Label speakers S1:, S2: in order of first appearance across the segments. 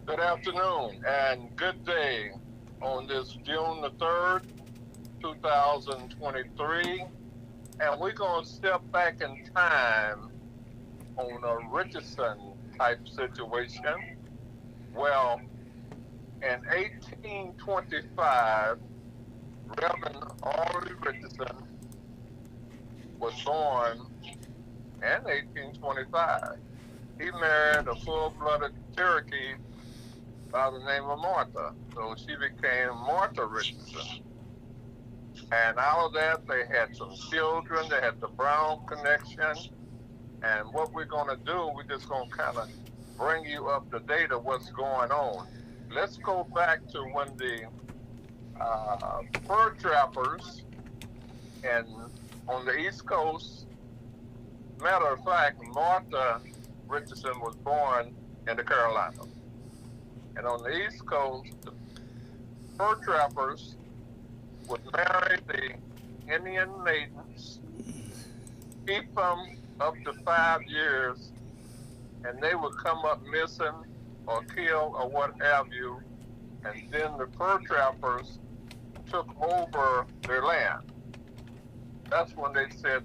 S1: Good afternoon and good day on this June the 3rd, 2023. And we're going to step back in time on a Richardson type situation. Well, in 1825, Reverend Henry Richardson was born in 1825. He married a full-blooded Cherokee by the name of Martha. So she became Martha Richardson. And out of that, they had some children. They had the Brown connection. And what we're going to do, we're just going to kind of bring you up to date of what's going on. Let's go back to when the fur trappers on the East Coast, matter of fact, Martha Richardson was born in the Carolinas. And on the East Coast, the fur trappers would marry the Indian maidens, keep them up to 5 years, and they would come up missing or killed or what have you, and then the fur trappers took over their land. That's when they said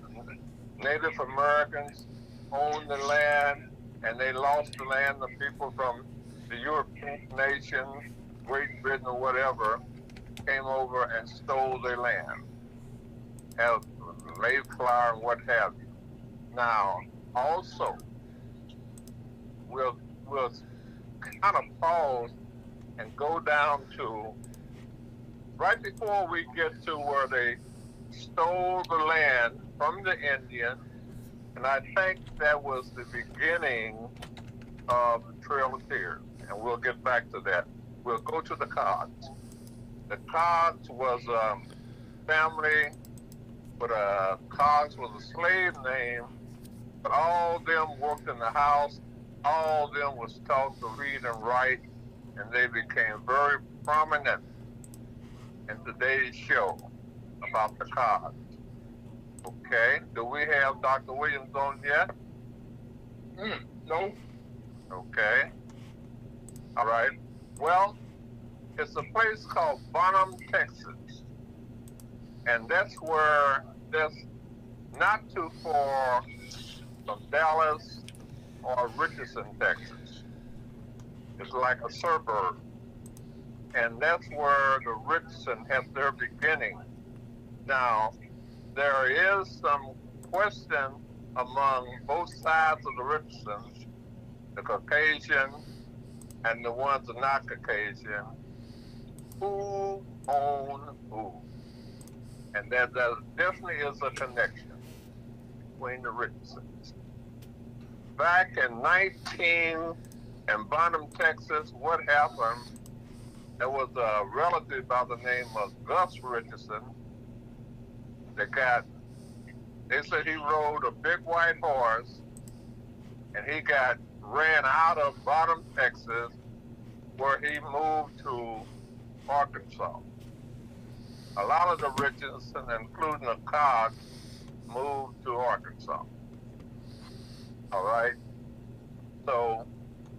S1: Native Americans owned the land, and they lost the land. The people from the European nations, Great Britain or whatever, came over and stole their land, had Mayflower and what have you. Now, also, we'll kind of pause and go down to right before we get to where they stole the land from the Indian, and I think that was the beginning of the Trail of Tears, and we'll get back to that. We'll go to the Codds. The Codds was a family, but Codds was a slave name, but all of them worked in the house. All of them was taught to read and write, and they became very prominent in today's show about the Codds. Okay, do we have Dr. Williams on yet?
S2: No.
S1: Okay. All right. Well, it's a place called Bonham, Texas. And that's not too far from Dallas or Richardson, Texas. It's like a suburb. And that's where the Richardson had their beginning. Now, there is some question among both sides of the Richardsons, the Caucasian and the ones that are not Caucasian, who own who. And there definitely is a connection between the Richardsons. Back in in Bonham, Texas, what happened, there was a relative by the name of Gus Richardson they said he rode a big white horse and he ran out of Bottom, Texas, where he moved to Arkansas. A lot of the Richardson, including the Cox, moved to Arkansas. All right. So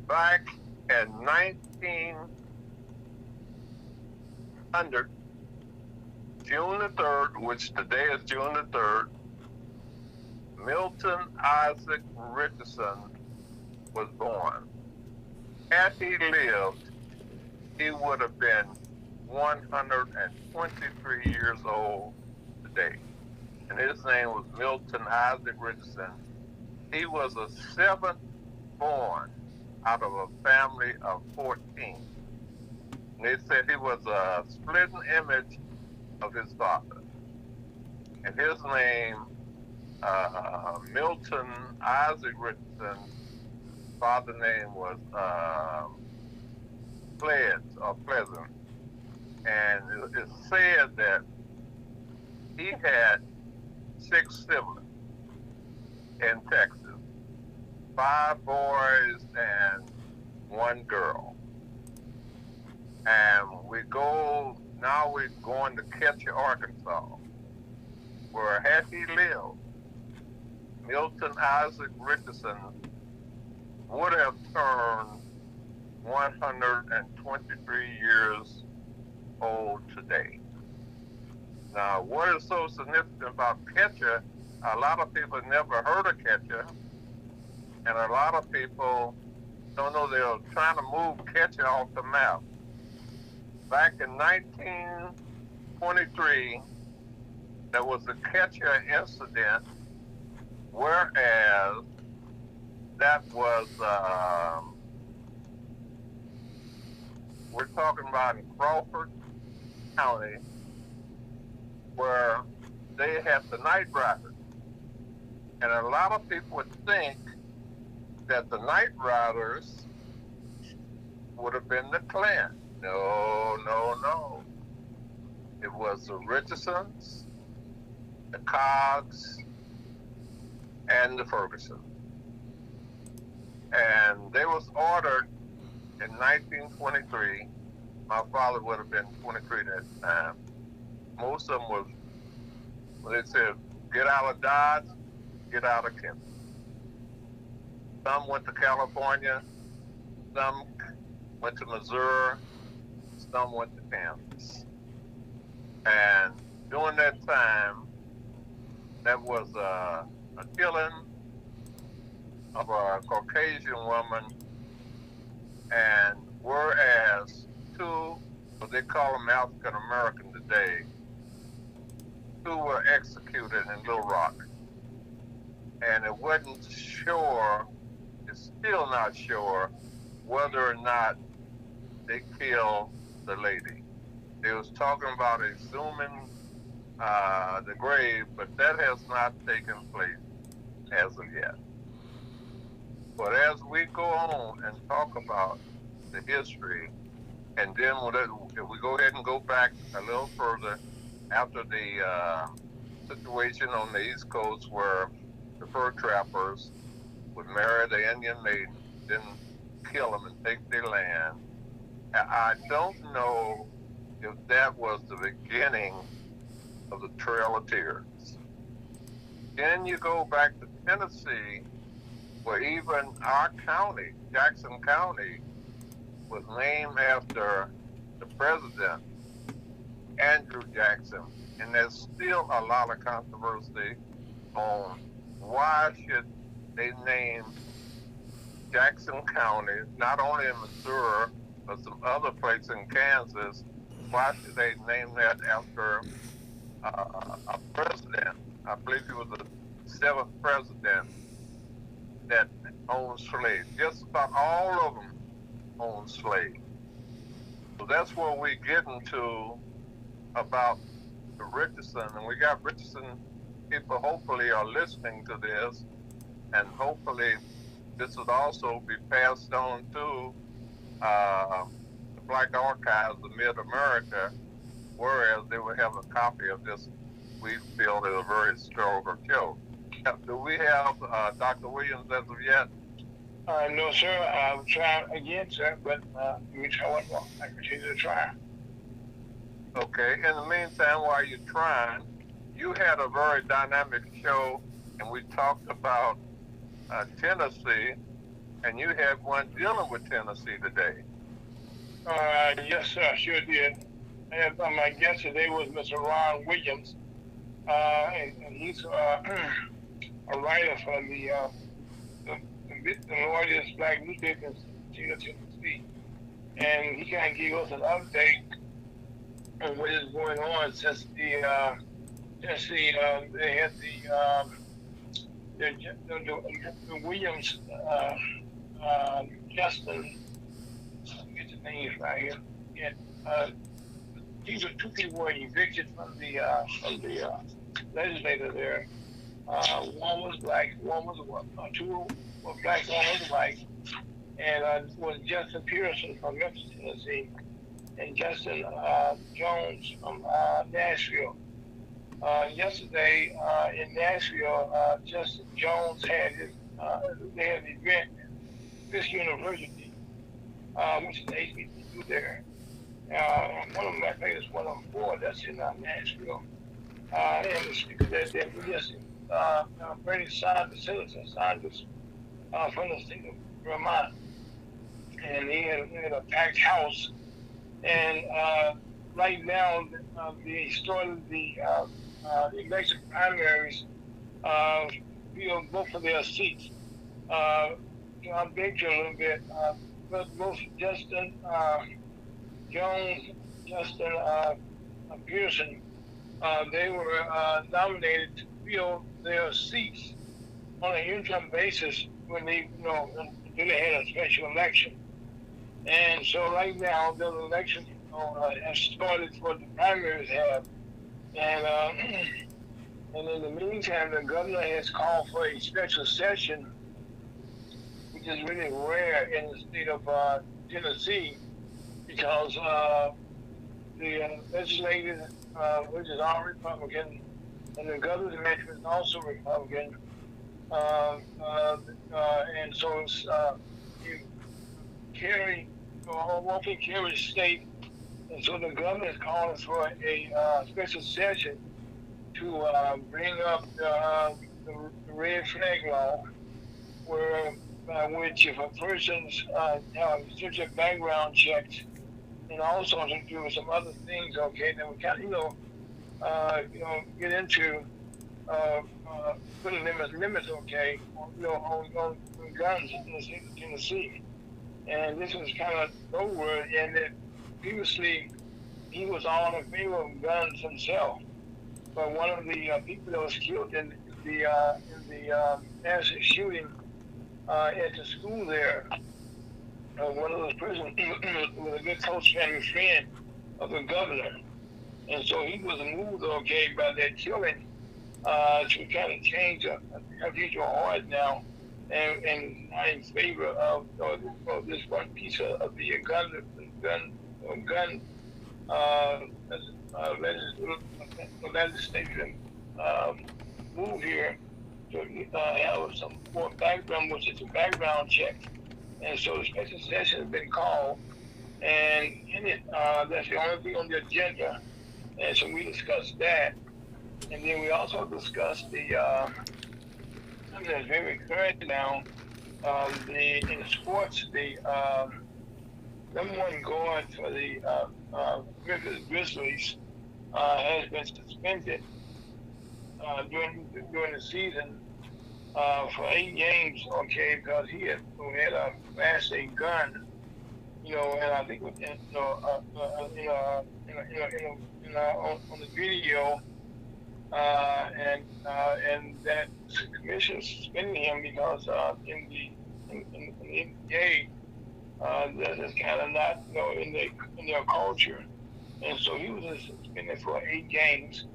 S1: back in 1900, June the 3rd, which today is June the 3rd, Milton Isaac Richardson was born. Had he lived, he would have been 123 years old today. And his name was Milton Isaac Richardson. He was a seventh born out of a family of 14. And they said he was a splitting image of his father. And his name, Milton Isaac Richardson, father's name was Pleasant. And it's said that he had 6 siblings in Texas, 5 boys and 1 girl. And we're going to Ketcher, Arkansas, where had he lived, Milton Isaac Richardson would have turned 123 years old today. Now, what is so significant about Ketcher, a lot of people never heard of Ketcher, and a lot of people don't know they were trying to move Ketcher off the map. Back in 1923, there was a Ketcher incident, whereas that was, we're talking about in Crawford County, where they had the night riders. And a lot of people would think that the night riders would have been the Klan. No, no, no. It was the Richardsons, the Cogs, and the Ferguson. And they was ordered in 1923. My father would have been 23 at that time. Most of them was, they said, get out of Dodge, get out of Kent. Some went to California, some went to Missouri, some went to Kansas. And during that time, that was a killing of a Caucasian woman, and whereas 2, what they call them African American today, 2 were executed in Little Rock. And it wasn't sure, it's still not sure, whether or not they killed the lady. They was talking about exhuming the grave, but that has not taken place as of yet. But as we go on and talk about the history, and then if we go ahead and go back a little further, after the situation on the East Coast where the fur trappers would marry the Indian maiden, then kill them and take their land, I don't know if that was the beginning of the Trail of Tears. Then you go back to Tennessee, where even our county, Jackson County, was named after the president, Andrew Jackson. And there's still a lot of controversy on why should they name Jackson County, not only in Missouri, but some other places in Kansas. Why should they name that after a president? I believe he was the 7th president that owned slaves. Just about all of them owned slaves. So that's where we get into about the Richardson, and we got Richardson people hopefully are listening to this, and hopefully this would also be passed on to the Black Archives of Mid-America, whereas they will have a copy of this. We feel is a very historical show. Do we have Dr. Williams as of yet?
S2: No, sir. I'll try again, sir, but we try one more. I continue to try.
S1: Okay. In the meantime, while you're trying, you had a very dynamic show, and we talked about Tennessee, and you had one dealing with Tennessee today.
S2: Yes, sir. I sure did. And my guest today was Mr. Ron Williams, and he's a writer for the largest black newspaper in the state of Tennessee. And he kind of gave us an update on what is going on since the Tennessee, they had the Williams, Justin, get the names right here. Yeah, these are two people were evicted from the legislature there. One was black, one was two were black, one was white, and was Justin Pearson from Memphis, Tennessee, and Justin Jones from Nashville. Yesterday in Nashville, Justin Jones had they had an event at this university, which is the HBCU there. One of them, I think, is one of them four that's in Nashville. And the speaker that we just Bernie Sanders, Senator Sanders, from the state of Vermont. And he had a packed house. And right now, they started the election primaries, both of their seats. I'll beg you a little bit, but both Justin Jones, Justin Pearson, they were nominated to fill their seats on an interim basis when they, until they had a special election. And so right now, the election has started for the primaries have. And in the meantime, the governor has called for a special session, which is really rare in the state of Tennessee, because the legislature, which is all Republican, and the governor's management is also Republican, and so it's Walking Kerry State, and so the governor is calling for a special session to bring up the red flag law, where by which if a person's such a background checks, and also to do with some other things, okay, then we kind of get into putting limits, okay, on guns in the state of Tennessee. And this was kind of over, and that previously he was all in favor of guns himself. But one of the people that was killed in the massive shooting at the school there, one of those persons was a good close family friend of the governor. And so he was moved, okay, by that killing to kind of change a future heart now, and not in favor of this one piece of the gun legislation move here to have some more background, which is a background check. And so the special session has been called, and in it, that's the only thing on the agenda. And so we discussed that. And then we also discussed something that's very current now, in sports, the number one guard for the Memphis Grizzlies has been suspended during the season for 8 games, okay, because he had a Class A gun, and I think on the video, and that commission suspended him because in the NBA, that is kind of not, in their culture. And so he was suspended for 8 games,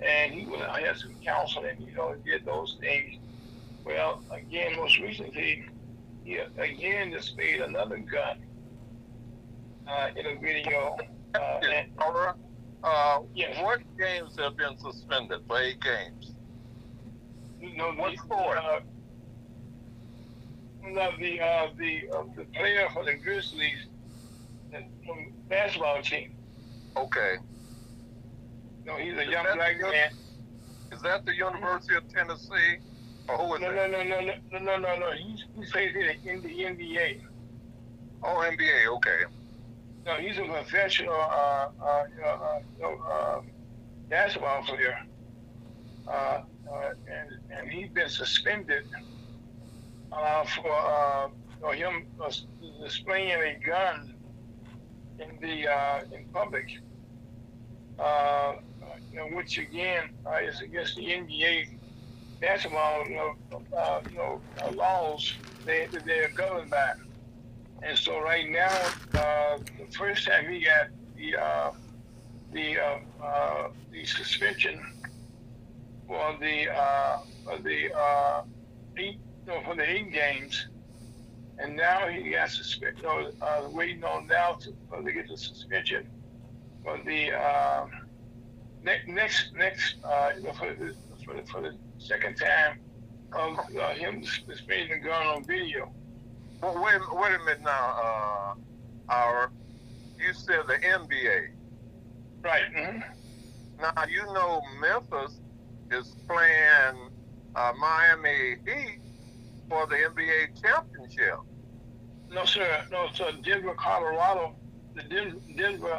S2: and I had some counseling, did those things. Well, again, most recently, he again displayed another gun in a video. Yes.
S1: What games have been suspended for 8 games? What sport?
S2: The player for the Grizzlies, the basketball team.
S1: Okay.
S2: No, he's a young black man.
S1: Is that the University of Tennessee? Or who is that?
S2: No. He's played in the NBA.
S1: Oh, NBA. Okay.
S2: No, he's a professional basketball player. And he's been suspended for him displaying a gun in public, which again is against the NBA basketball laws they're governed by. And so right now, the first time he got the suspension for the 8 games, and now he got suspended. Waiting on now to get the suspension for the next for the second time of him displaying the gun on video.
S1: Well, wait a minute now. You said the NBA.
S2: Right. Mm-hmm.
S1: Now, Memphis is playing Miami Heat for the NBA championship.
S2: No, sir. No, so Denver, Colorado, the Denver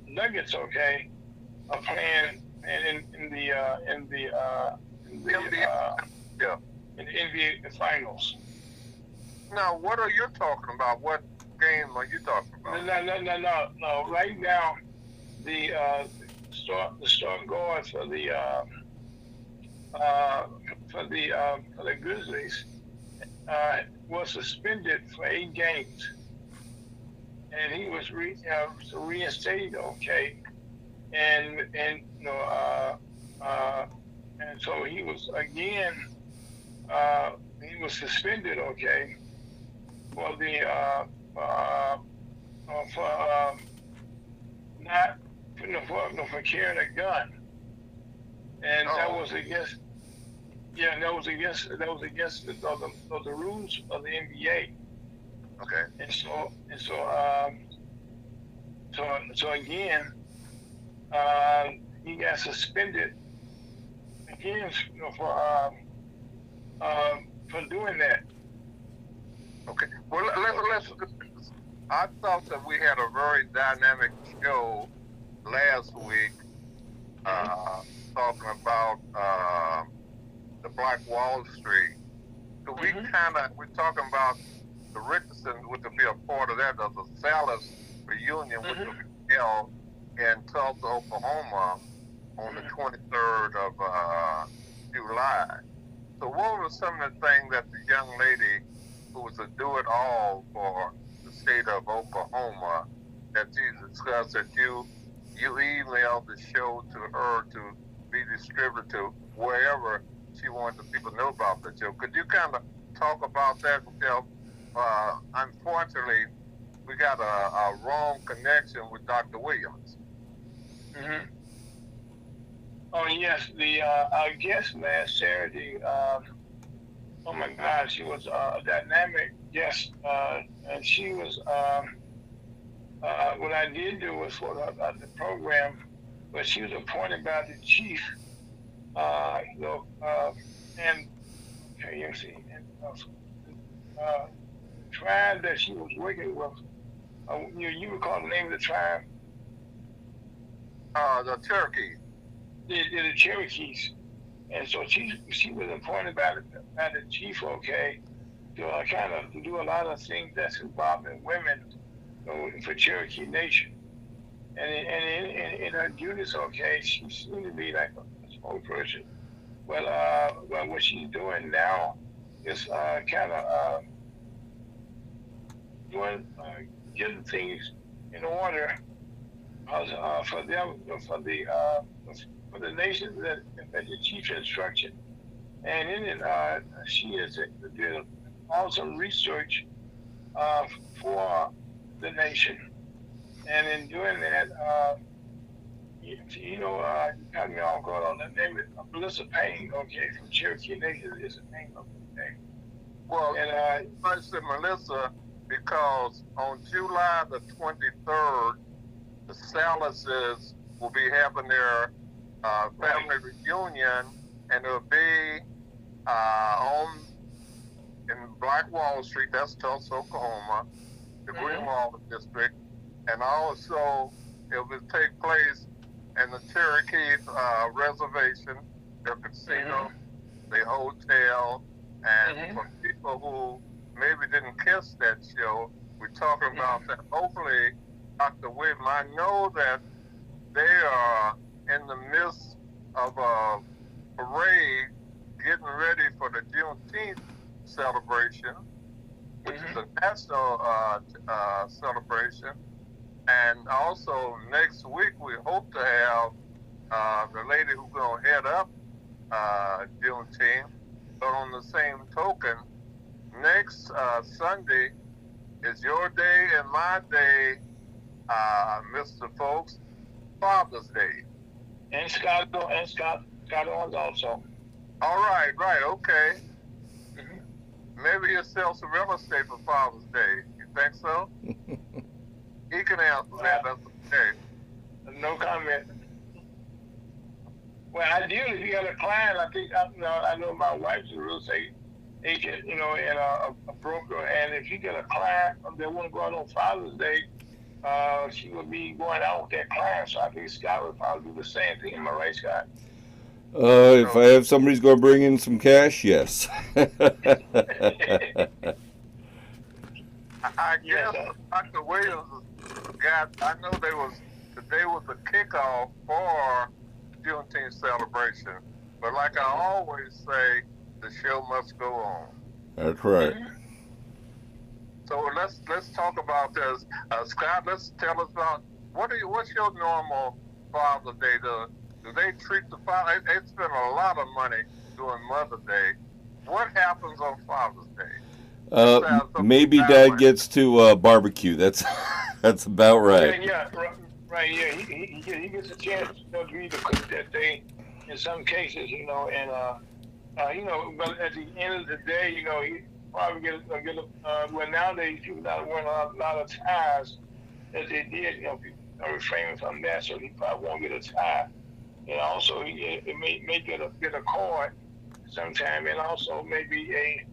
S2: Nuggets, are playing in the NBA finals.
S1: Now, what are you talking about? What game are you talking about?
S2: No. Right now, the start guard for the Grizzlies was suspended for 8 games, and he was reinstated. And so he was again. He was suspended. For the for carrying a gun, and that was against the rules of the NBA.
S1: Okay.
S2: And so again, he got suspended again for doing that.
S1: Okay. Well, let's. I thought that we had a very dynamic show last week, talking about the Black Wall Street. So we're talking about the Richardsons, which will be a part of that. There's a Salas reunion, which will be held in Tulsa, Oklahoma, on the 23rd of July. So what were some of the things that the young lady who was a do-it-all for the state of Oklahoma that you discussed, that you emailed the show to her to be distributed to wherever she wanted the people to know about the show? Could you kind of talk about that? Because unfortunately, we got a wrong connection with Dr. Williams.
S2: Mm-hmm. Oh yes, our guest last Saturday. Oh my God, she was a dynamic guest, and she was. What I did do was for the program, but she was appointed by the chief, and tribe that she was working with. You recall the name of the tribe?
S1: The Cherokee.
S2: The Cherokees. And so she was appointed by the chief, to kind of do a lot of things that's involving women, for Cherokee Nation. And in her duties, she seemed to be like a spokesperson. Well, what she's doing now is kind of doing, getting things in order for them, for the nation that the chief instruction. And in it, she is did awesome research for the nation. And in doing that, you got me all going on. The name is Melissa Payne, okay, from Cherokee Nation is the name of the name.
S1: Well, and I said Melissa because on July the 23rd, the Saluses will be having their family reunion, and it'll be in Black Wall Street, that's Tulsa, Oklahoma, the Greenwald District, and also it will take place in the Cherokee Reservation, the casino, the hotel, and for people who maybe didn't catch that show, we're talking about that. Hopefully, Dr. Williams, I know that they are in the midst of a parade getting ready for the Juneteenth celebration, which is a national celebration. And also next week we hope to have the lady who's going to head up Juneteenth. But on the same token, next Sunday is your day and my day, Mr. Fowlkes, Father's Day.
S2: And Scott owns also.
S1: All right, okay. Maybe he'll sell some real estate for Father's Day. You think so? He can answer that. That's okay.
S2: No comment. Well, ideally, if you got a client, I know my wife's a real estate agent, and a broker, and if you get a client that want to go out on Father's Day, she would be going out with that client. So I think Scott would probably do the same thing. Am I right, Scott?
S3: If I have somebody's going to bring in some cash, yes.
S1: I guess Dr. Williams I know today was the kickoff for Juneteenth celebration. But like I always say, the show must go on.
S3: That's right.
S1: So let's talk about this. Scott, let's tell us about what's your normal Father's Day? Do they treat the father? They spend a lot of money doing Mother's Day. What happens on Father's Day?
S3: Maybe Dad gets to barbecue. That's about right.
S2: Yeah, right. Yeah, he gets a chance to be the cook that day. In some cases, and but at the end of the day, he probably get well, nowadays people not wearing a lot of ties as they did. People are refraining from that, so he probably won't get a tie. And also, he may get a card sometime, and also maybe a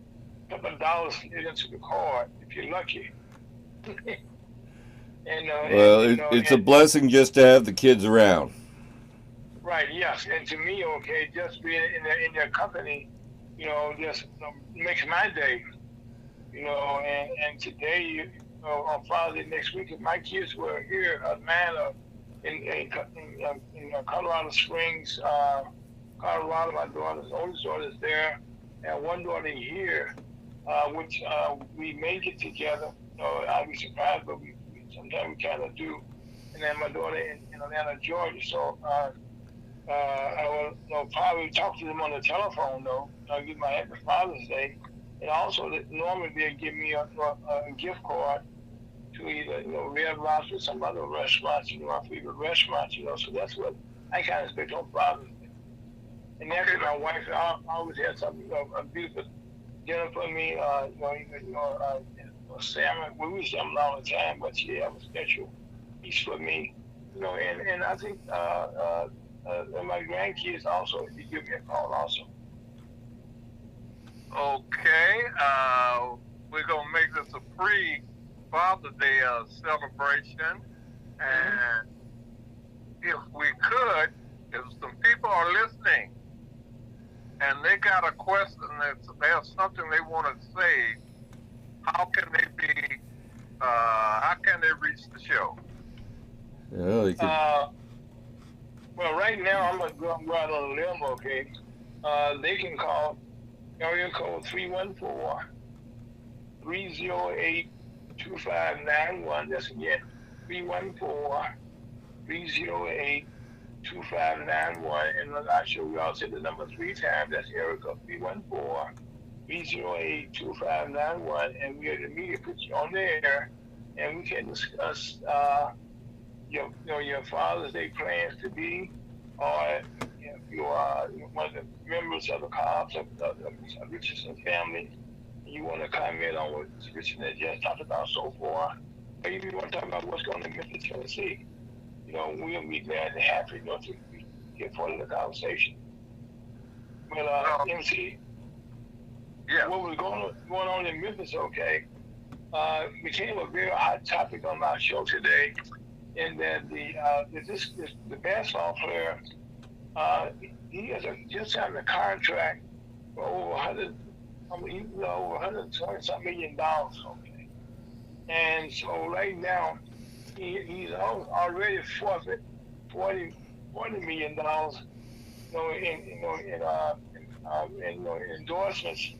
S2: couple of dollars into the card if you're lucky.
S3: It's a blessing just to have the kids around.
S2: Right. Yes. And to me, okay, just being in their company, just makes my day. And today, on Friday next week, if my kids were here, Atlanta, in Colorado Springs, Colorado, my oldest daughter's there, and one daughter here, which we may get together. I'll be surprised, but sometimes we kind of do. And then my daughter in Atlanta, Georgia. So I will probably talk to them on the telephone, though. I'll give my Happy Father's Day. And also, normally they'll give me a gift card to either, Red Lobster or some other restaurants, my favorite restaurants, so that's what I kind of expect on Father's Day. And after my wife, I always had something, a beautiful dinner for me, salmon. We eat salmon all the time, but she have a special piece for me, and I think and my grandkids also, they give me a call also.
S1: Okay, we're going to make this a pre-Father's Day celebration, and if we could, if some people are listening, and they got a question, they have something they want to say, how can they reach the show?
S3: Yeah, they could.
S2: Well, right now, I'm going to go out on a limb, okay? They can call area code 314-308-2888. 2591. That's again 314-308-2591. And I'm not sure we all said the number 3 times. That's Erica, 314-308-2591. And we'll immediately put you on there, and we can discuss your Father's Day plans to be, or if you are one of the members of the Cobbs of Richardson family, and you want to comment on what Richardson has just talked about so far, or if you want to talk about what's going on in Memphis, Tennessee, we'll be glad and happy, to get part of the conversation. Well, MC,
S1: yeah.
S2: what was going on in Memphis, okay, became a very hot topic on our show today, in that the basketball player, he has just signed a contract for over $120 million, okay. And so right now, he's already forfeit $40 million, in endorsements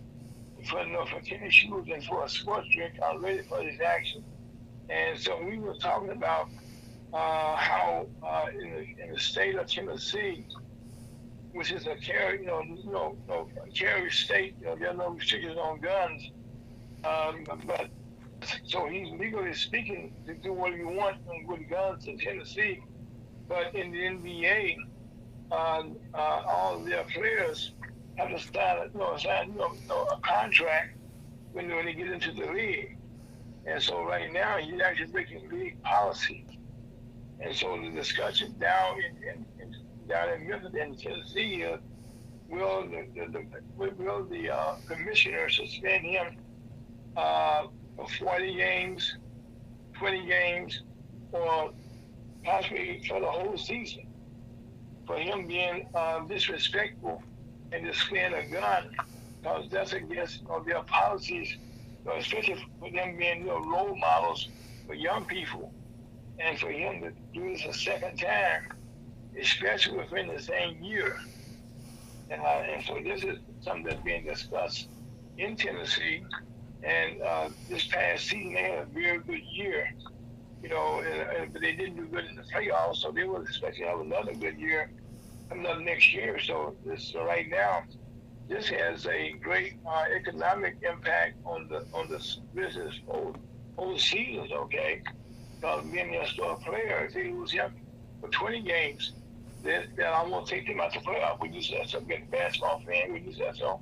S2: for tennis shoes and for a sports drink already for his action. And so we were talking about how in the state of Tennessee, which is a carry state, there are no restrictions on guns, but so he's legally speaking to do what he wants with guns in Tennessee. But in the NBA, all of their players have to sign a contract when they get into the league. And so right now, he's actually breaking league policy. And so the discussion down in Memphis and Tennessee is, will the commissioner suspend him for 40 games, 20 games, or possibly for the whole season for him being disrespectful and displaying a gun, because that's against their policies, especially for them being role models for young people. And for him to do this a second time, especially within the same year. And so this is something that's being discussed in Tennessee. And this past season, they had a very good year, but they didn't do good in the playoffs, so they were expecting to have another good year coming up next year. So right now, this has a great economic impact on the business whole seasons, okay? Because being a star player, if he was him for 20 games, then I won't take him out to playoff. Would you say so? Being a basketball fan, would you say so?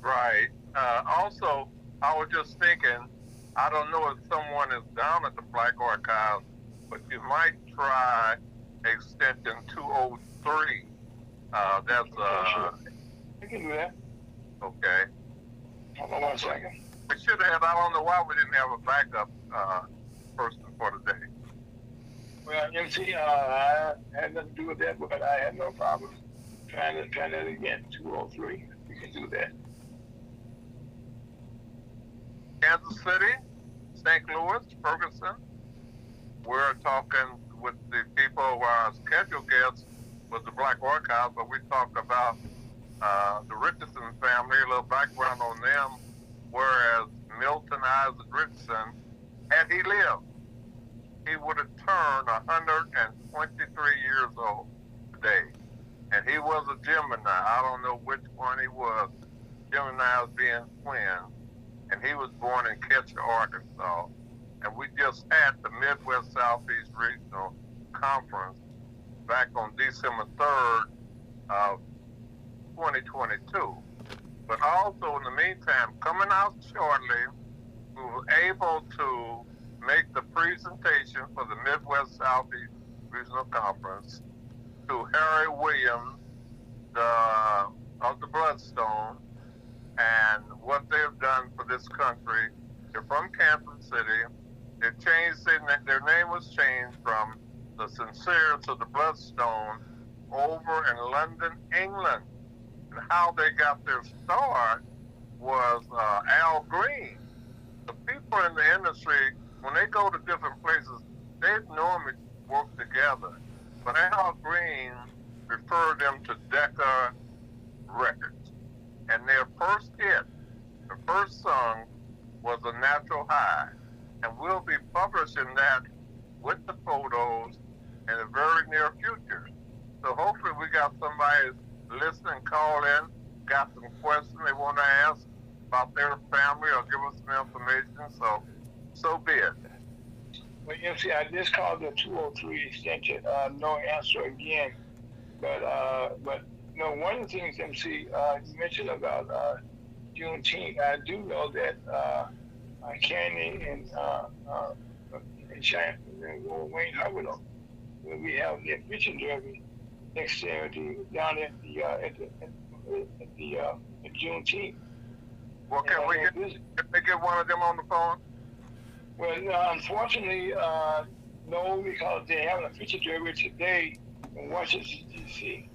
S1: Right. Also, I was just thinking, I don't know if someone is down at the Black Archives, but you might try extension 203. That's
S2: Sure. We can do that.
S1: Okay.
S2: Hold on 1 second.
S1: We should have. I don't know why we didn't have a backup person for the day.
S2: Well, MC, I had nothing to do with that, but I had no problem trying that again. 203. We can do that.
S1: Kansas City, St. Louis, Ferguson. We're talking with the people who are scheduled guests with the Black Archives, but we talked about the Richardson family, a little background on them, whereas Milton Isaac Richardson, had he lived, he would have turned 123 years old today. And he was a Gemini. I don't know which one he was. Gemini being twins. And he was born in Ketcher, Arkansas. And we just had the Midwest Southeast Regional Conference back on December 3rd of 2022. But also in the meantime, coming out shortly, we were able to make the presentation for the Midwest Southeast Regional Conference to Harry Williams of the Bloodstone, and what they've done for this country. They're from Kansas City. They changed their name was changed from the Sincere to the Bloodstone over in London, England. And how they got their start was Al Green. The people in the industry, when they go to different places, they normally work together. But Al Green referred them to Decca Records. And their first hit, the first song, was a natural high. And we'll be publishing that with the photos in the very near future. So hopefully we got somebody listening, call in, got some questions they want to ask about their family or give us some information. So be it.
S2: Well, MC, I just called the 203 extension. No answer again. But one of the things, MC, you mentioned about Juneteenth. I do know that Candy and China, Wayne Hubbard, when we have the fishing derby next Saturday down at Juneteenth.
S1: Well, can we get one of them on the phone?
S2: Well, unfortunately, no, because they're having a fishing derby today in Washington, D.C.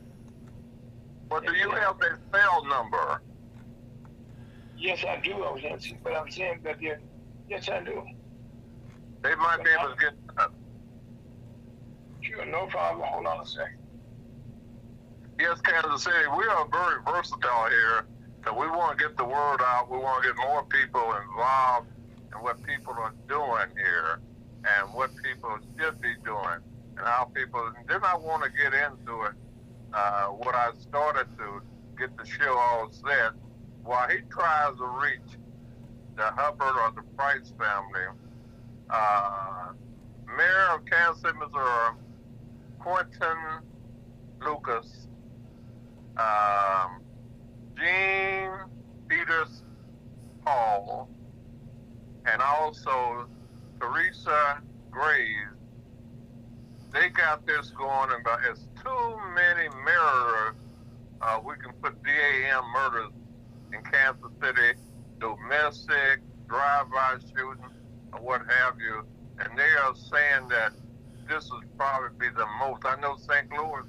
S1: Well, do you have their cell number?
S2: Yes, I do, but I'm saying that yes, I do.
S1: They might be able to get that.
S2: Sure, no problem. Hold on a second.
S1: Yes, Kansas City, we are very versatile here, so we want to get the word out. We want to get more people involved in what people are doing here and what people should be doing and how people, and then I want to get into it, what I started to get the show all set. While he tries to reach the Hubbard or the Price family, Mayor of Kansas City, Missouri, Quentin Lucas, Jean Peters Paul, and also Teresa Graves, they got this going, but it's too many murderers. We can put DAM murders in Kansas City, domestic, drive-by shooting, or what have you, and they are saying that this would probably be the most. I know St. Louis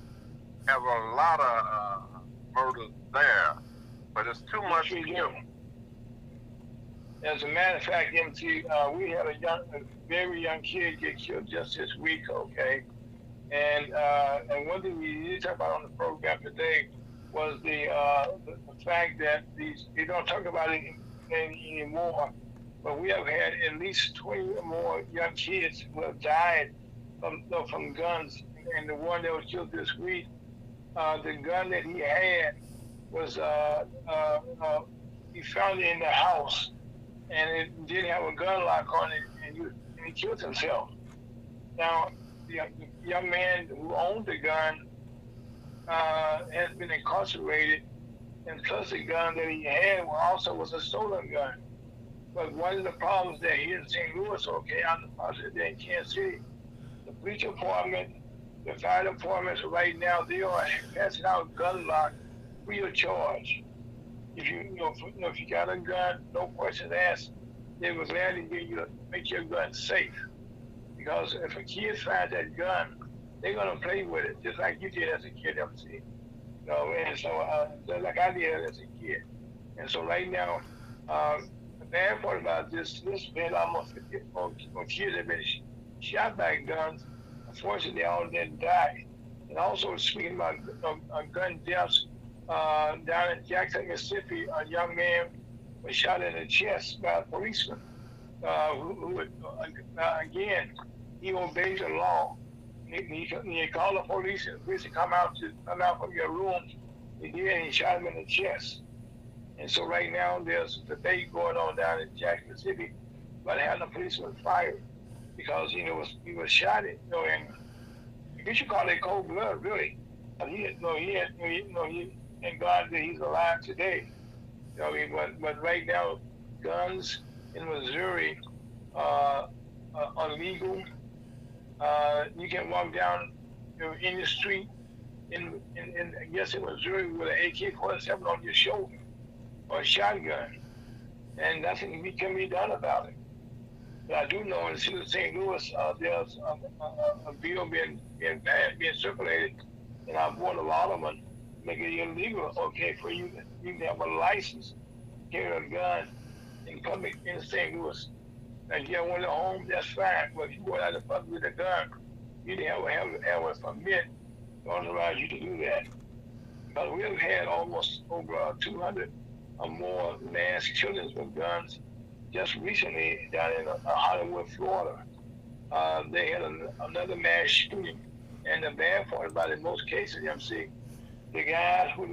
S1: have a lot of murders there, but it's too much to kill.
S2: As a matter of fact, MC, we had a very young kid get killed just this week, okay? And one thing we need to talk about on the program today was the fact that they don't talk about it anymore, but we have had at least 20 or more young kids who have died from guns. And the one that was killed this week, the gun that he had was he found it in the house, and it didn't have a gun lock on it, and he killed himself. Now, the young man who owned the gun has been incarcerated, and plus the gun that he had also was a stolen gun. But one of the problems that here in St. Louis, okay, I'm the positive there in Kansas City, the police department, the fire departments right now, they are passing out gun lock free of charge. If you got a gun, no questions asked, they were glad to give you to make your gun safe. Because if a kid finds that gun, they're gonna play with it, just like you did as a kid, MC. And so just like I did as a kid. And so right now, the bad part about this been almost 54 kids have been shot by guns. Unfortunately, they all didn't die. And also speaking about gun deaths, down in Jackson, Mississippi, a young man was shot in the chest by a policeman who again, he obeys the law. He called the police, and the police come out from your room. He did, and he shot him in the chest. And so right now there's a debate going on down in Jackson, Mississippi, about having the policeman fired because he was shot at, and you should call it cold blood, really. He thank God that he's alive today. But right now, guns in Missouri are legal. You can walk down in the street in Missouri with an AK-47 on your shoulder or a shotgun, and nothing can be done about it. But I do know in the city of St. Louis, there's a bill being circulated, and I bought a lot of them, make it illegal, okay, for you to have a license, carry a gun, and come in St. Louis. Now, if you have one at home, that's fine, but if you go out the public with a gun, you need to have a permit to authorize you to do that. But we've had almost over 200 or more mass killings with guns just recently down in Hollywood, Florida, they had another mass shooting. And the bad part about it, in most cases, MC, the guy who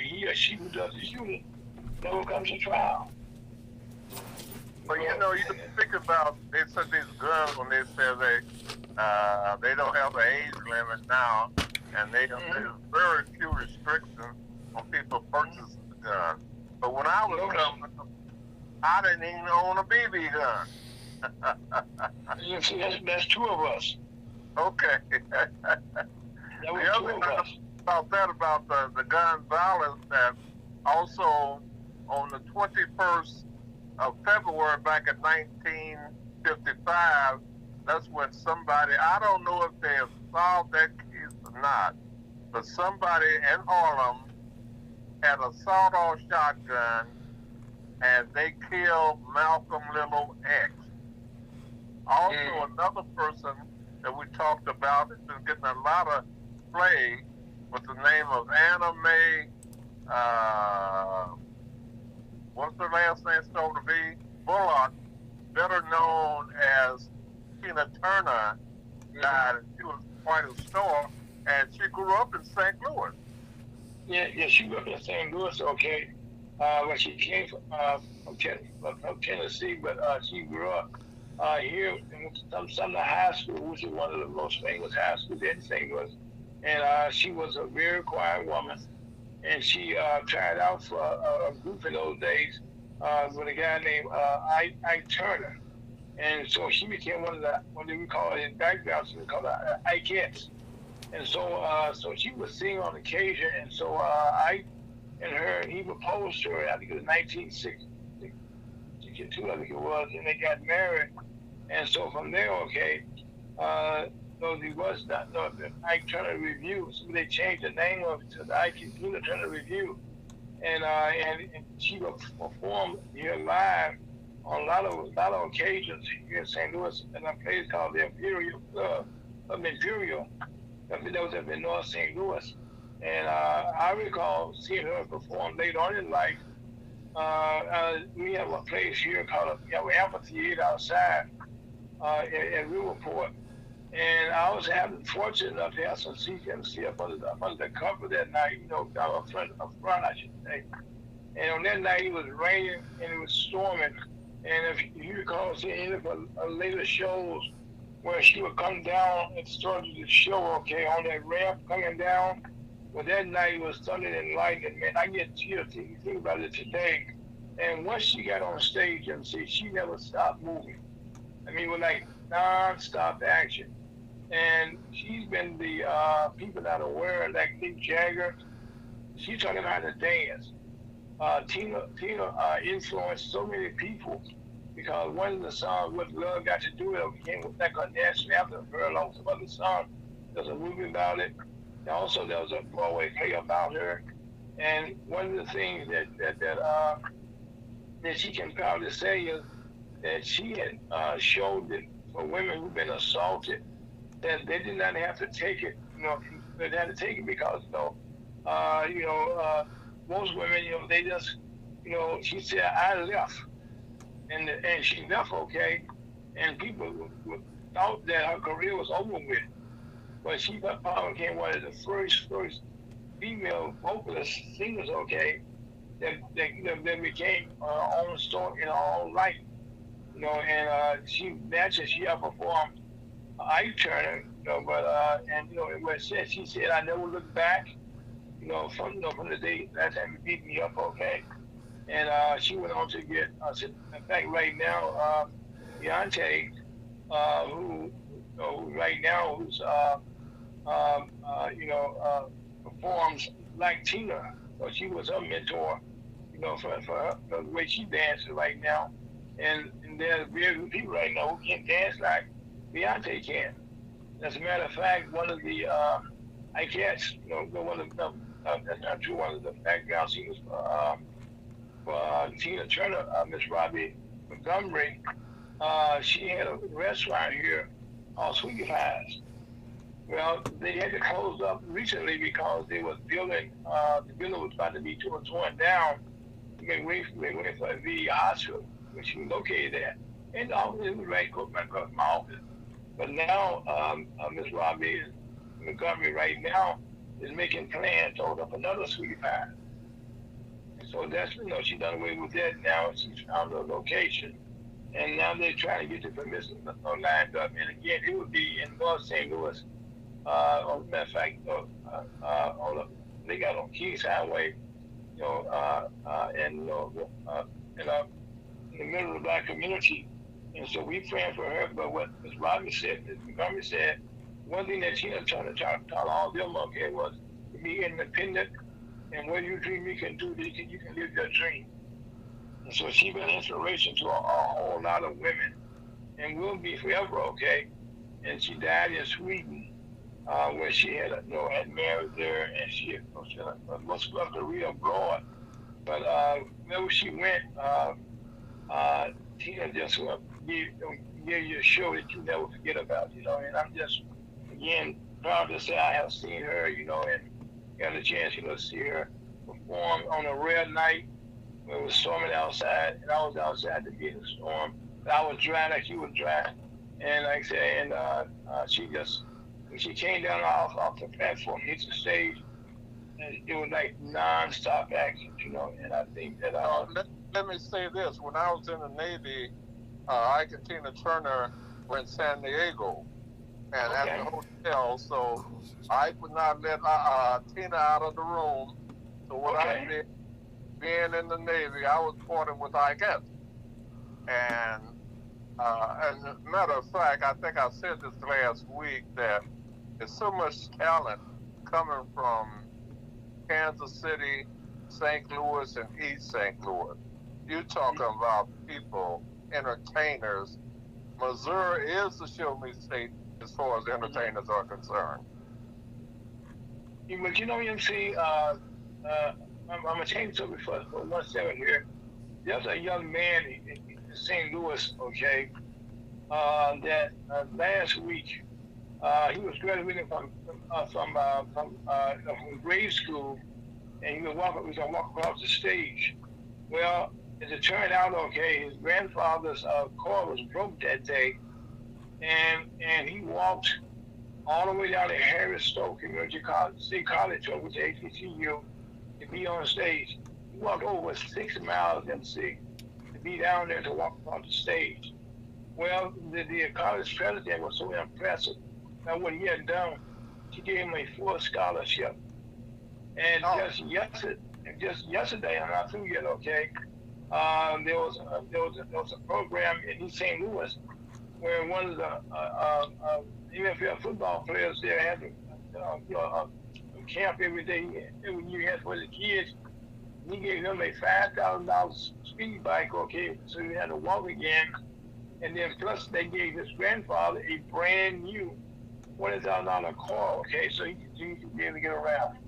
S2: he or she who does the shooting never comes to trial.
S1: But you know, you think about, they said these guns when they say they don't have an age limit now, and there's very few restrictions on people purchasing the gun. But when I was coming, I didn't even own a BB gun.
S2: You see, that's two of us.
S1: Okay.
S2: That was
S1: The
S2: two
S1: other
S2: of
S1: thing
S2: us.
S1: about that, about the gun violence, that also on the 21st of February back in 1955, that's when somebody, I don't know if they have solved that case or not, but somebody in Harlem had a sawed-off shotgun and they killed Malcolm Little X. Also, another person that we talked about has been getting a lot of play with the name of Anna Mae, what's her last name started to be? Bullock, better known as Tina Turner, died, and she was quite a star, and she grew up in St. Louis.
S2: Yeah, she grew up in St. Louis, okay. When she came from Tennessee, but she grew up here in Sumner High School, which is one of the most famous high schools in St. Louis. And she was a very quiet woman. And she tried out for a group in those days with a guy named Ike Turner. And so she became one of the, what do we call it in background, so we call it Ikeettes. And so she would sing on occasion. And so Ike and her, he proposed to her, I think it was 1962, I think it was, and they got married. And so from there, okay, no, it was not the Ike Turner Review. So they changed the name of it to the Ike Turner Review. And she would perform here live on a lot of occasions here in St. Louis in a place called the Imperial Club of Imperial. That was up in North St. Louis. And I recall seeing her perform later on in life. We have a place here called an amphitheater outside in Riverport. And I was fortunate enough to have some CMC up under the cover that night, you know, down up front, I should say. And on that night, it was raining and it was storming. And if you recall seeing any of her later shows where she would come down and started the show, okay, on that ramp coming down, well, that night was thunder and lightning, man. I get tears think about it today. And once she got on stage, and see, she never stopped moving. I mean, with like non-stop action. And she's been the people that are aware, like Mick Jagger. She's talking how to dance. Tina influenced so many people because one of the songs, What Love Got to Do With It, became like a national anthem for her, along with some other songs. There's a movie about it. And also, there was a Broadway play about her. And one of the things that she can proudly say is that she had showed that for women who've been assaulted, that they did not have to take it. You know, they had to take it because most women, you know, they just, you know, she said, I left, and she left, okay, and people thought that her career was over with, but she probably became one of the first female vocalist singers, okay, that became her own story in her own life, you know, and she outperformed Ike Turner, you know, but and you know, it was said, she said, I never look back, from the day last time you beat me up, okay, and she went on to get, in fact, right now, Beyonce, who right now performs like Tina, so she was her mentor, you know, for her, the way she dances right now, and there's very few people right now who can dance like Beyonce can. As a matter of fact, one of the Ikeettes, you know, one of the that's not true. One of the background singers for Tina Turner, Miss Robbie Montgomery, she had a restaurant here called Sweetie Pies. Well, they had to close up recently because they was building. The building was about to be torn down. They wait for the hospital. where she was located at. And the office was right close to my office. But now, Ms. Robbie Montgomery right now is making plans to open up another sweetie pie. And so that's, she done away with that now. She's found a location. And now they're trying to get the permission lined up. And again, it would be in North St. Louis. Matter of fact, they got on Keys Highway, and in the middle of the black community. And so we praying for her. But what Ms. Robbie said, Ms. Montgomery said, one thing that she was trying to tell all of them, okay, was to be independent. And what you dream you can do, you can live your dream. And so she's been an inspiration to a whole lot of women, and will be forever, okay? And she died in Sweden, where she had married there, and she was supposed to read abroad. But wherever she went, Tina just gave you a show that you never forget about, And I'm just, again, proud to say I have seen her, and got a chance, to see her perform on a rare night when it was storming outside, and I was outside to be in the storm. But I was dry like she was dry, and like I said, when she came down off the platform, hit the stage, and it was like non-stop action, And I think that
S1: let me say this: when I was in the Navy, I and Tina Turner were in San Diego, and at the hotel, so I would not let Tina out of the room. So what I did, being in the Navy, I was partnered with Ikettes. And as a matter of fact, I think I said this last week, that there's so much talent coming from Kansas City, St. Louis, and East St. Louis. You're talking about people, entertainers. Missouri is the show me state as far as entertainers are concerned.
S2: But MC, I'm going to change something for 1 second here. There's a young man in St. Louis, okay, that last week he was graduating from grade school, and he was going to walk across the stage. Well, as it turned out, okay, his grandfather's car was broke that day, and he walked all the way down to Harris Stowe Community State College, which is HBCU, to be on stage. He walked over 6 miles, MC, to be down there to walk on the stage. Well, the college president was so impressed at what he had done, she gave him a full scholarship. And just yesterday, I'm not through yet, okay, there was a program in East St. Louis where one of the NFL football players there had a camp every day, every year had for the kids. He gave them a $5,000 speed bike, okay, so he had to walk again. And then plus they gave his grandfather a brand new $20,000 car, okay, so he could be able to get around.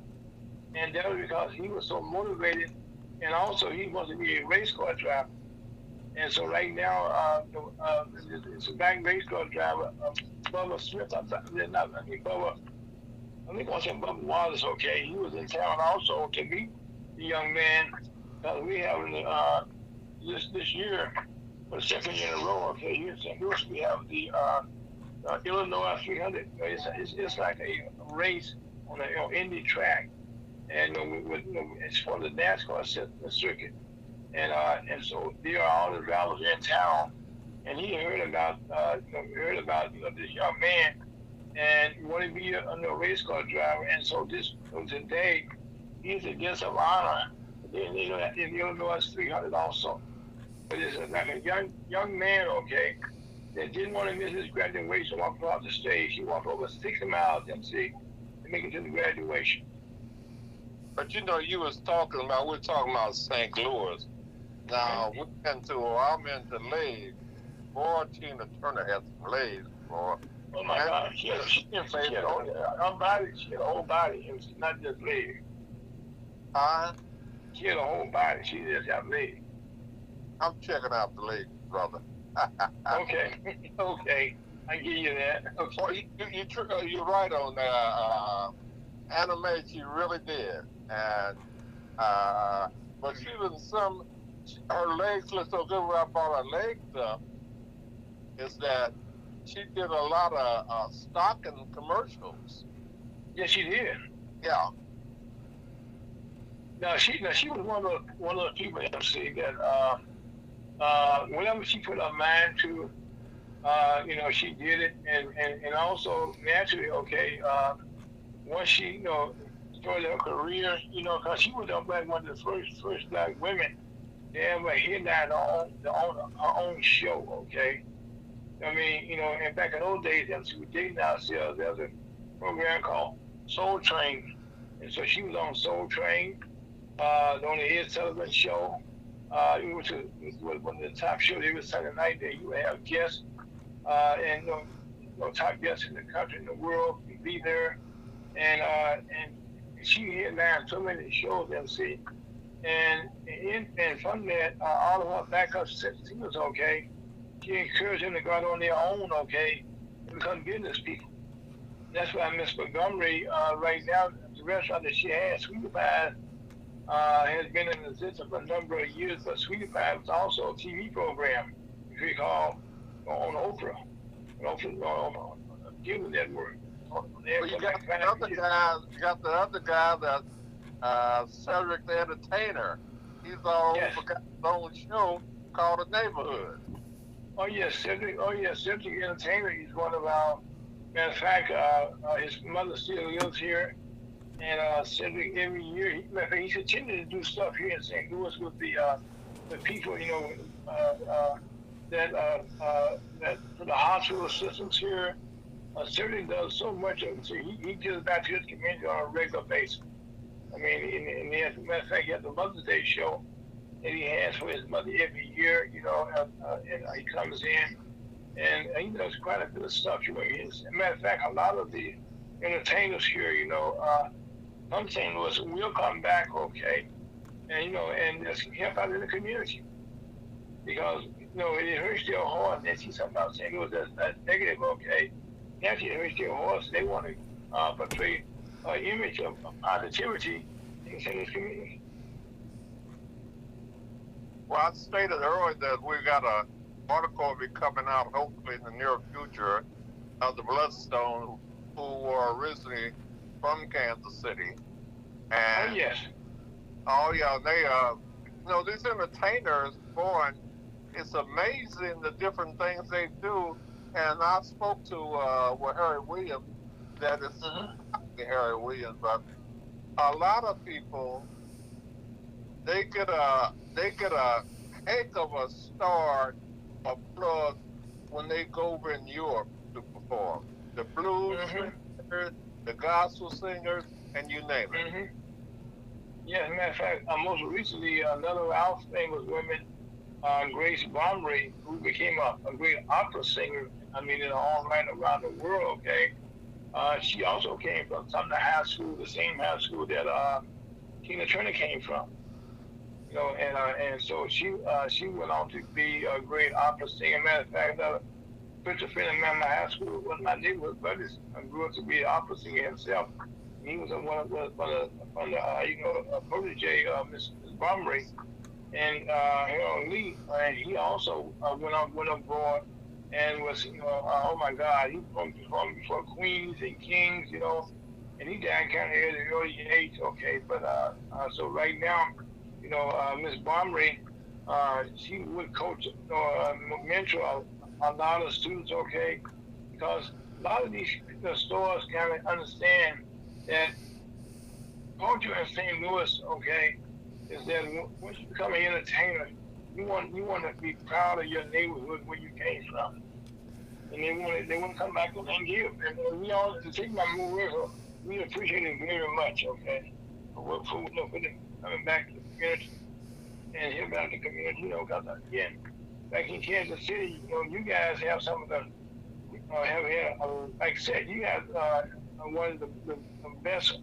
S2: And that was because he was so motivated, and also he wants to be a race car driver. And so right now, it's a back race car driver, Bubba Smith. I think I want to say Bubba Wallace, okay. He was in town also to meet the young man. We have this year, for the second year in a row, okay, here in St. Louis, we have the Illinois 300. It's like a race on an Indy track. And it's for the NASCAR circuit. And so there are all the drivers in town, and he heard about this young man, and he wanted to be a race car driver. And so today he's a guest of honor in the Illinois 300 also. But it's like a young man, okay, that didn't want to miss his graduation, walk across the stage. He walked over 60 miles, MC, to make it to the graduation.
S1: But we're talking about St. Louis. Now, I'm into legs. Boy, Tina Turner had some legs, boy.
S2: Oh my God, she had a whole body. It was not just legs. She had a whole body. She just had legs.
S1: I'm checking out the legs, brother.
S2: Okay, I give you that. Okay.
S1: Well, you're right on that. Anime, she really did, and but she was her legs look so good when I bought her legs up is that she did a lot of stocking commercials.
S2: Yes, she did.
S1: Yeah.
S2: Now she was one of the people MC that whenever she put her mind to, she did it, and also naturally, okay, once she started her career, because she was like one of the first black women to ever headline her own show, okay. I mean, and back in those days, MC was dating ourselves. There was a program called Soul Train, and so she was on Soul Train, on the Ed Sullivan show. Which was one of the top shows every Sunday night. That you would have guests, and top guests in the country, in the world, be there, and she headlined so many shows, MC, and from that, all of her backup singers, okay, she encouraged them to go out on their own, okay, and become business people. That's why Miss Montgomery, right now, the restaurant that she has, Sweetie Pie, has been in existence for a number of years, but Sweetie Pie was also a TV program, if you recall, on Oprah, on the Cable Network.
S1: Well, you got the other guy. You got the other guy that Cedric the Entertainer. He's all
S2: Yes.
S1: got his own show called The Neighborhood.
S2: Oh yes, Cedric. Oh yes, Cedric the Entertainer. He's one of our. Matter of fact, his mother still lives here, and Cedric every year he's attending to do stuff here in St. Louis with the people, that for the hospital systems here. Cedric does so much of it. So he gives back to his community on a regular basis. I mean, and as a matter of fact, he has the Mother's Day show that he has for his mother every year, and he comes in and he does quite a bit of stuff. As a matter of fact, a lot of the entertainers here, from St. Louis will come back, okay, and just help out in the community. Because, it hurts their heart and they see something about St. Louis that's negative, okay. Naturally, it hurts their hearts. They want to portray an image of positivity in St. Louis community.
S1: Well, I stated earlier that we got a article be coming out hopefully in the near future of the Bloodstone, who were originally from Kansas City. And
S2: oh yes.
S1: Oh yeah, they these entertainers, boy, it's amazing the different things they do. And I spoke to Harry Williams, that is Harry Williams, but a lot of people they get a heck of a start, a plug when they go over in Europe to perform. The blues singers, the gospel singers, and you name it.
S2: Yeah, as a matter of fact, most recently, another of our famous women, Grace Bomry, who became a great opera singer, in her own right around the world, okay? She also came from Sumner High School, the same high school that Tina Turner came from. And so she went on to be a great opera singer. Matter of fact, Richard friend of mine in my high school, one of my neighborhood buddies, grew up to be an opera singer himself. He was one of a protege of Miss Bomry, and Harold Lee, and he also went abroad and was, oh my God, he performed before queens and kings, and he died kind of at an early age, okay. But so right now, Miss Bomry, she would coach, mentor a lot of students, okay, because a lot of these stores kind of understand that culture in St. Louis, okay, is that once you become an entertainer, you want to be proud of your neighborhood where you came from, and they want to come back and give. And we all, to take my word, we appreciate it very much, okay, for them coming back to the community and helping out the community, because again, back in Kansas City, you guys have some of the have had, like I said, you guys one of the best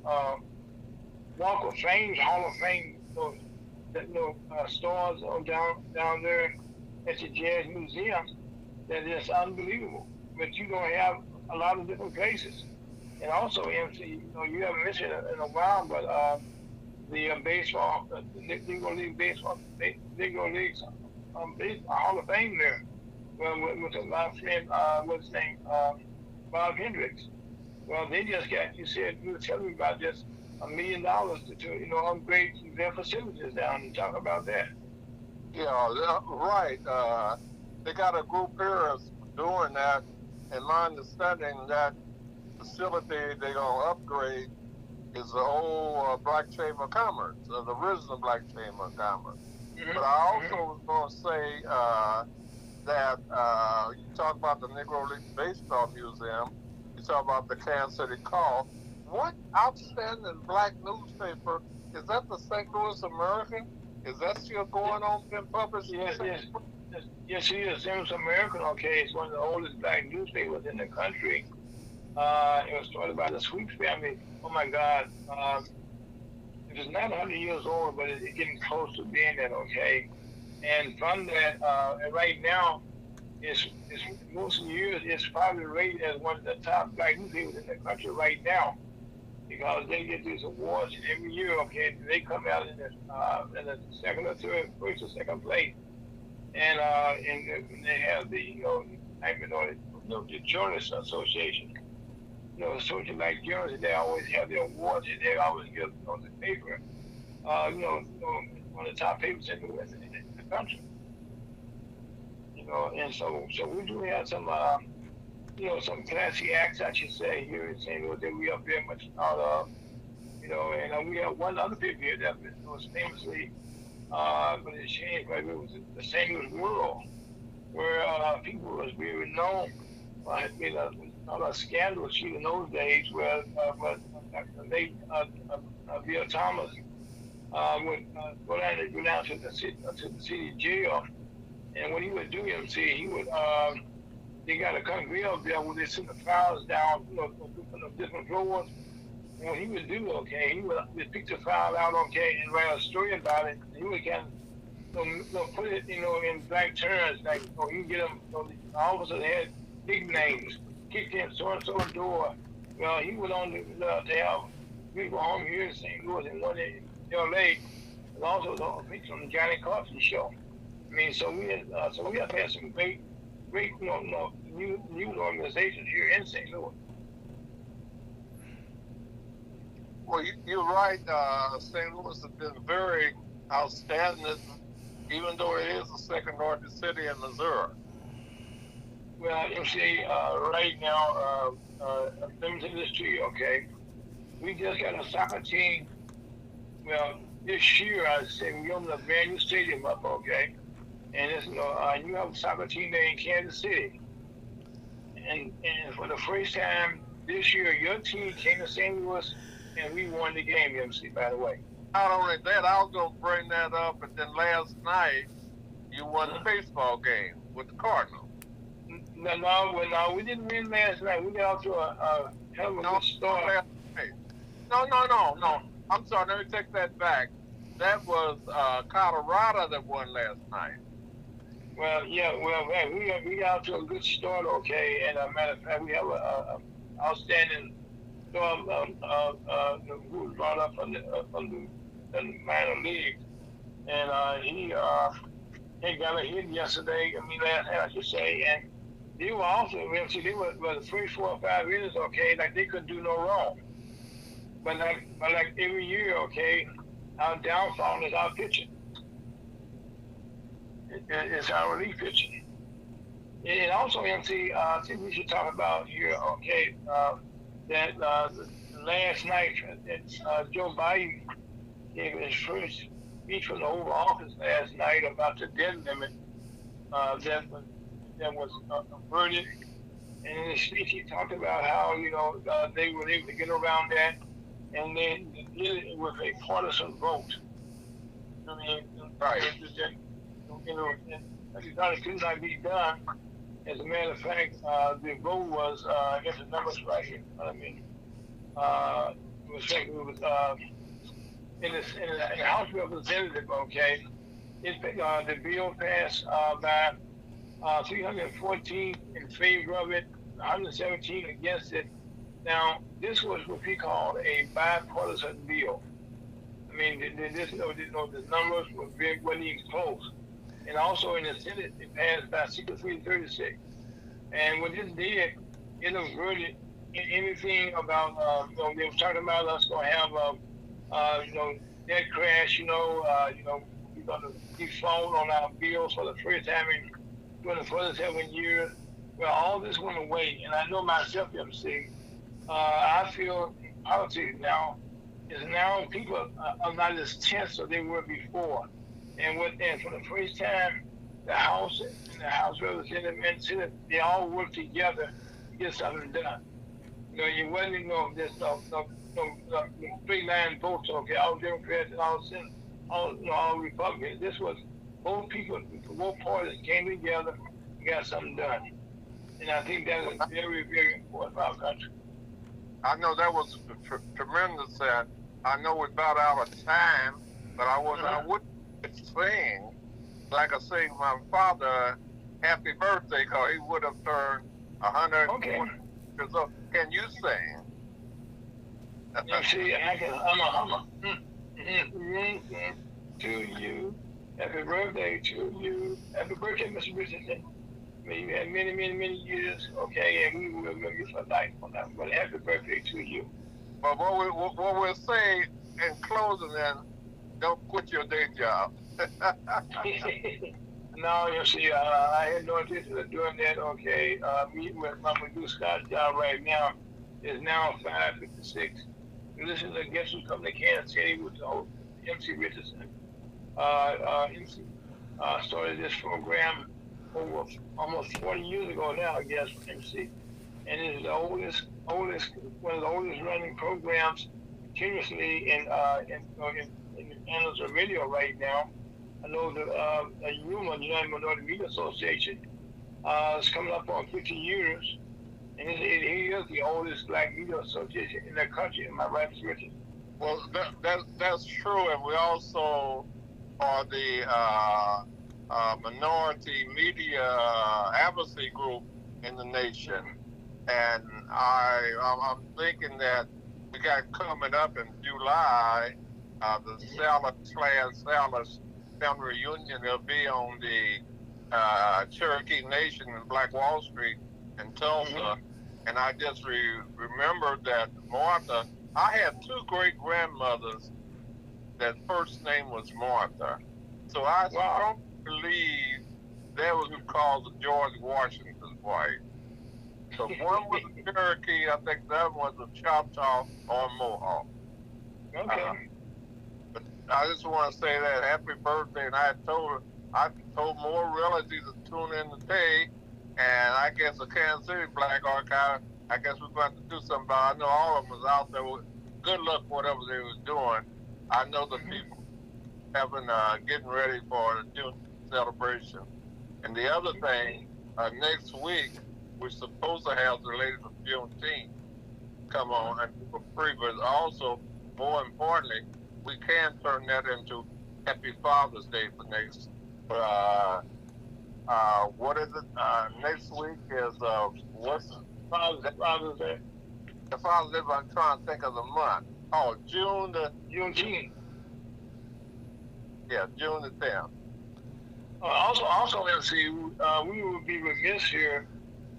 S2: Walk of Fame, Hall of Fame, stores down there at the Jazz Museum that is unbelievable. But you don't have a lot of different places. And also, MC, you haven't mentioned it in a while, but the baseball, the Negro League baseball, Negro League's Hall of Fame there. Well, with my friend, what's his name, Bob Hendricks. Well, they just got. You said you were telling me about just $1 million to upgrade their facilities down and talk about that.
S1: Yeah, right. They got a group here doing that, and my understanding that facility they're gonna upgrade is the old Black Chamber of Commerce, the original Black Chamber of Commerce.
S2: Mm-hmm.
S1: But I also was going to say that you talk about the Negro League Baseball Museum, you talk about the Kansas City Call. What outstanding black newspaper is that? The St. Louis American? Is that still going on being published?
S2: Yes, it is. St. Louis American. Okay, it's one of the oldest black newspapers in the country. It was started by the Sweeps family. Oh my God. It is not 100 years old, but it's getting close to being that, okay? And from that, and right now, it's most years, it's probably rated as one of the top black newspapers in the country right now, because they get these awards every year, okay? They come out in the second or third, first or second place. And they have the, the Journalists Association. Social like journalists, they always have their awards, and they always give the paper, one of the top papers in the country. And so we do have some, some classy acts, I should say, here in St. Louis that we are very much proud of. And we have one other paper here that was famously, but it changed, right? It was the St. Louis World, where people was very known for being a scandal sheet in those days, where the late Bill Thomas would go down to the city jail, and when he would do MC, he would they got a conveyor belt where they send the files down, from different floors. And what he would do, okay, he would pick the file out, okay, and write a story about it. He would kind of put it, in black terms, like, you get them, the officers had big names, kicked in so-and-so door. Well, he went on to have people home here in St. Louis and one in L.A. and also a picture on the Johnny Carson show. I mean, so we have had some great news organizations here in St. Louis.
S1: Well, you're right. St. Louis has been very outstanding, even though it is the second largest city in Missouri.
S2: Well, you see, right now, let me say this to you, okay? We just got a soccer team. Well, this year, I say we opened a brand new stadium up, okay? And it's, you have a soccer team there in Kansas City. And for the first time this year, your team came to St. Louis, and we won the game, MC, by the way.
S1: Not only that, I was going to bring that up, and then last night, you won the baseball game with the Cardinals.
S2: No, we didn't win last night. We got off to a hell of a good start.
S1: No. I'm sorry, let me take that back. That was Colorado that won last night.
S2: Well, yeah, we got off to a good start, okay. And a matter of fact, we have a outstanding storm who was brought up from the minor leagues, and he got a hit yesterday. Last night, I should say, and they were also, they were the first 4 or 5 innings, okay, like they couldn't do no wrong. But like every year, okay, our downfall is our pitching. It's our relief pitching. And also, MC, I think we should talk about here, okay, that last night, Joe Biden gave his first speech from the Oval Office last night about the debt limit that was averted. And in his speech, he talked about how, they were able to get around that, and they did it with a partisan vote.
S1: Right.
S2: It could not be done. As a matter of fact, the vote was, I guess the numbers right here. It was in the House of Representatives, okay, the bill passed by 314 in favor of it, 117 against it. Now, this was what we call a bipartisan bill. I mean, the numbers wasn't even close. And also in the Senate, it passed by 63-36. And what this did, it averted anything about, they were talking about us going to have, debt crash, we're going to default on our bills for the first time in 27 years. Well, all this went away. And I know myself, MC, I feel in politics now, is now people are not as tense as they were before. And for the first time, the House and the House Representative and Senate, they all work together to get something done. You wasn't there's no three line votes. Okay, all Democrats and all Senate, all Republicans. This was both people, both parties came together and got something done. And I think that is very, very important for our country.
S1: I know that was tremendous, and I know we're about out of time, but I would sing, like I say, my father, happy birthday, because he would have turned 100.
S2: Okay.
S1: Years old. Can you sing?
S2: You see, I'm a hummer. To you, happy birthday to you. Happy birthday, Mr. Richardson. May you have many, many, many years, okay, and we will remember you for life on that. But happy birthday to you.
S1: But what we'll say in closing then, don't quit your day job.
S2: No, you see, I had no intention of doing that, okay. Me with my producer Scott's job right now is now 5:56. This is a guest who come to Kansas City with the host, MC Richardson. MC started this program over almost 40 years ago now, I guess, for MC. And it is the oldest, one of the oldest running programs continuously in the annals of radio right now. I know the UMA, United Minority Media Association, is coming up on 50 years. And he is the oldest black media association in the country. Am I right, Mr. Richard?
S1: Well, that's true, and we also are the minority media advocacy group in the nation. And I'm thinking that we got coming up in July, the Sellers family reunion. Will be on the Cherokee Nation in Black Wall Street in Tulsa. Mm-hmm. And I just remembered that Martha, I had two great grandmothers that first name was Martha. So I strongly believe that was who called the George Washington's wife. So one was a Cherokee, I think the other was a Choctaw or Mohawk.
S2: Okay.
S1: But I just want to say that happy birthday, and I told more relatives to tune in today. And I guess the Kansas City Black Archive, I guess we're going to do something about it. I know all of them was out there with good luck, whatever they was doing. I know the people getting ready for the June celebration. And the other thing, next week, we're supposed to have the ladies of Juneteenth come on and for free, but also, more importantly, we can turn that into Happy Father's Day for next. What is it? Next week is what's
S2: Father's Day?
S1: The Father's Day. I'm trying to think of the month. Oh,
S2: Juneteenth.
S1: Yeah, June the 10th.
S2: Also, MC, we would be remiss here.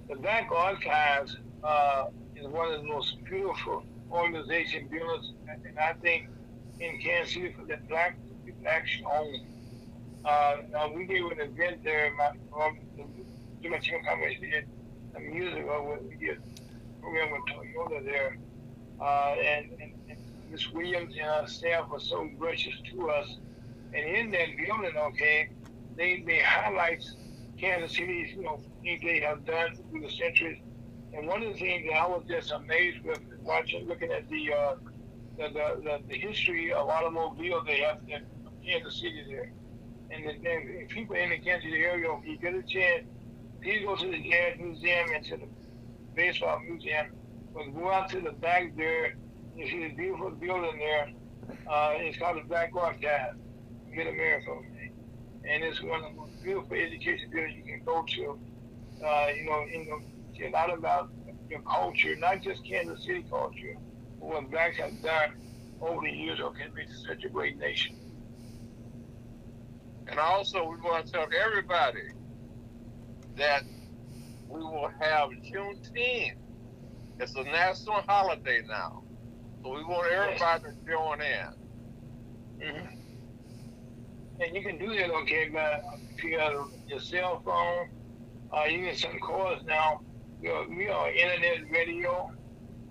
S2: The Black Archives is one of the most beautiful organization buildings, and I think in Kansas City for the Black people actually own. We gave an event there. My chicken company did some years ago. We did a program with Toyota there, and Miss Williams and our staff were so gracious to us. And in that building, okay, they highlight Kansas City's, things they have done through the centuries. And one of the things that I was just amazed with looking at the history of automobiles they have in Kansas City there. And the people in the Kansas City area, if you get a chance, please go to the Jazz Museum and to the Baseball Museum. But go out to the back there, you see the beautiful building there. It's called the Black Archive, Mid-America. And it's one of the most beautiful education buildings you can go to. See a lot about your culture, not just Kansas City culture, but what blacks have done over the years, okay, make such a great nation.
S1: And also, we want to tell everybody that we will have Juneteenth. It's a national holiday now. So we want everybody to join in.
S2: Mm-hmm. And you can do that, okay, by your cell phone. You can send calls now. We are internet radio.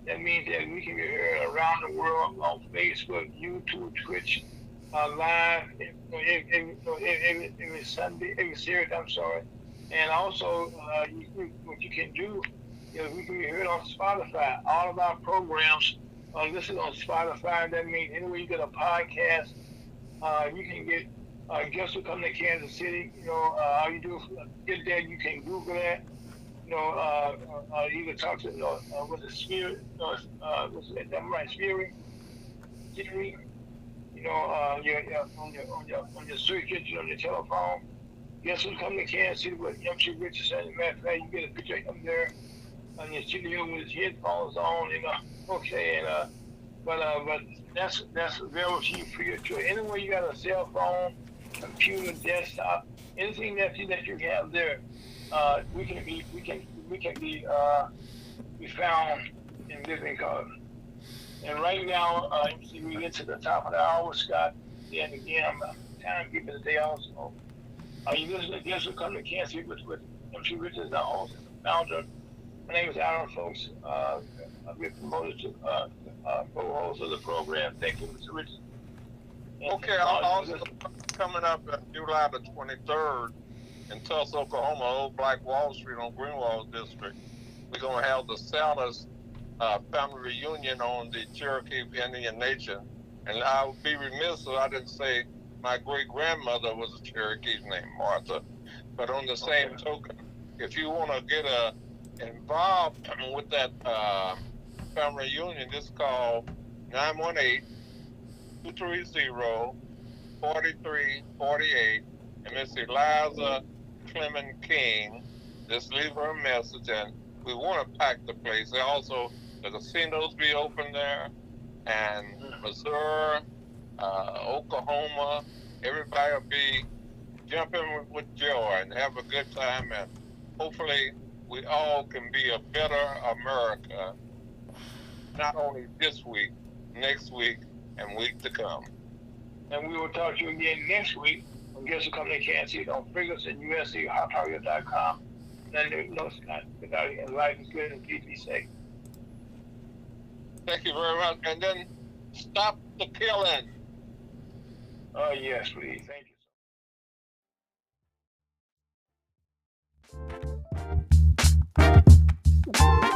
S2: That means that we can be heard around the world on Facebook, YouTube, Twitch, live every Sunday, every Saturday. I'm sorry. And also, what you can do is we can be heard on Spotify. All of our programs are listed on Spotify. That means anywhere you get a podcast, you can get guests who come to Kansas City. All you do is get there. You can Google that. You can talk to with the Spirit. What's it? That right, Spirit. Siri. On your search engine on your telephone. Guess who come to Kansas City with MC Richardson? As a matter of fact, you get a picture of him there on your studio with his headphones on. Okay, and but that's very few for your choice. Anywhere you got a cell phone, computer, desktop, anything that you have there, we can be found in living color. And right now, we get to the top of the hour, Scott. And again, I'm timekeeping today also. You listen to guests who come to Kansas City with MC Richards, the host and the founder. My name is Aaron Fowlkes. I've been promoted to co-host of the program. Thank you, Mr. Richards.
S1: Okay, also coming up July the 23rd in Tulsa, Oklahoma, Old Black Wall Street on Greenwald District. We're going to have the Salas family reunion on the Cherokee Indian Nation. And I would be remiss if I didn't say my great-grandmother was a Cherokee named Martha. But on the same token, if you want to get involved with that family reunion, just call 918-230-4348 and Miss Eliza Clement King. Just leave her a message, and we want to pack the place. Also, the casinos be open there, and Missouri, Oklahoma, everybody will be jumping with joy and have a good time, and hopefully we all can be a better America, not only this week, next week, and week to come.
S2: And we will talk to you again next week when guests will come to Kansas City on FreedomUSC.com. And Scott, life is good and please be safe.
S1: Thank you very much. And then stop the killing.
S2: Oh, yes, please. Thank you.